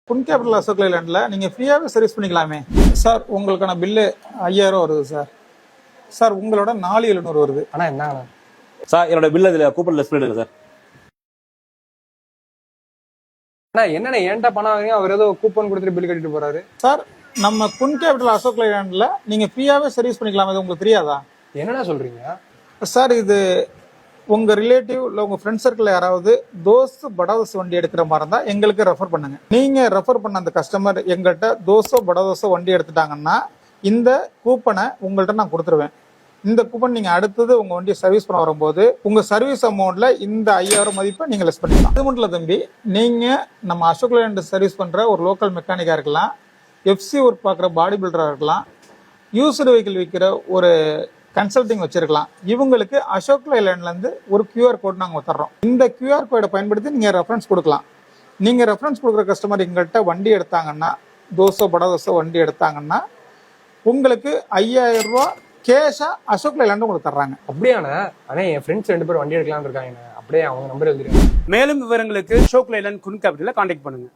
குன் capital Ashok லேலண்ட்ல நீங்க ஃப்ரீயாவே service பண்ணிக்கலாமே sir. உங்களுக்கான bill 5000 வருது சார். சார் உங்களோட 4700 வருது. ஆனா என்ன சார் என்னோட பில் அதுல கூப்பன் லெஸ் பண்ணிடுங்க சார். அண்ணா என்னென்ன ஏன்டா பணம் வாங்குறீங்க, அவர் ஏதோ கூப்பன் கொடுத்துட்டு பில் கட்டிட்டு போறாரு. சார் நம்ம குன் கேபிட்டல் அசோக் லேலண்ட்ல நீங்க ஃப்ரீயாவே சர்வீஸ் பண்ணிக்கலாம். இது உங்களுக்கு தெரியாதா? என்னடா சொல்றீங்க சார்? இது உங்க ரிலேட்டிவ் இல்ல உங்க ஃப்ரெண்ட் சர்க்கிள் யாராவது தோஸ்த் படாதோஸ் வண்டி எடுக்கிற மாதிரி இருந்தா எங்களுக்கு ரெஃபர் பண்ணுங்க. நீங்க ரெஃபர் பண்ண அந்த கஸ்டமர் எங்கள்கிட்ட தோசோ படாதோசோ வண்டி எடுத்துட்டாங்கன்னா இந்த கூப்பனை உங்கள்கிட்ட நான் கொடுத்துருவேன். இந்த கூப்பன் நீங்க அடுத்தது உங்க வண்டியை சர்வீஸ் பண்ண வரும்போது உங்க சர்வீஸ் அமௌண்ட்ல இந்த 5000 மதிப்பை நீங்க லெஸ் பண்ணிக்கலாம். அது மட்டும் இல்ல தம்பி, நீங்க நம்ம அசோக் லேலண்ட் சர்வீஸ் பண்ற ஒரு லோக்கல் மெக்கானிக்கா இருக்கலாம், எஃப்சி ஒர்க் பார்க்குற பாடி பில்டரா இருக்கலாம், யூஸ்டு வெஹிக்கிள் விற்கிற ஒரு கன்சல்டிங் வச்சிருக்கலாம். இவங்களுக்கு அசோக் லேலண்ட்ல இருந்து ஒரு கியூஆர் கோட் நாங்க தர்றோம். இந்த கியூஆர் கோடை பயன்படுத்தி நீங்க ரெஃபரன்ஸ் கொடுக்கலாம். நீங்க ரெஃபரன்ஸ் கொடுக்குற கஸ்டமர் எங்கள்கிட்ட வண்டி எடுத்தாங்கன்னா, தோசோ படாதோசோ வண்டி எடுத்தாங்கன்னா உங்களுக்கு 5000 ரூபாய் கேஷா அசோக் லேலண்ட் உங்களுக்கு தர்றாங்க. அப்படியாண்ணா? ஆனா என் ஃப்ரெண்ட்ஸ் 2 பேர் வண்டி எடுக்கலாம்னு இருக்காங்க. அப்படியே அவங்க நம்பர் எழுதிருக்காங்க. மேலும் விவரங்களுக்கு அசோக் லேலண்ட் குன் கேபிட்டலை கான்டாக்ட் பண்ணுங்க.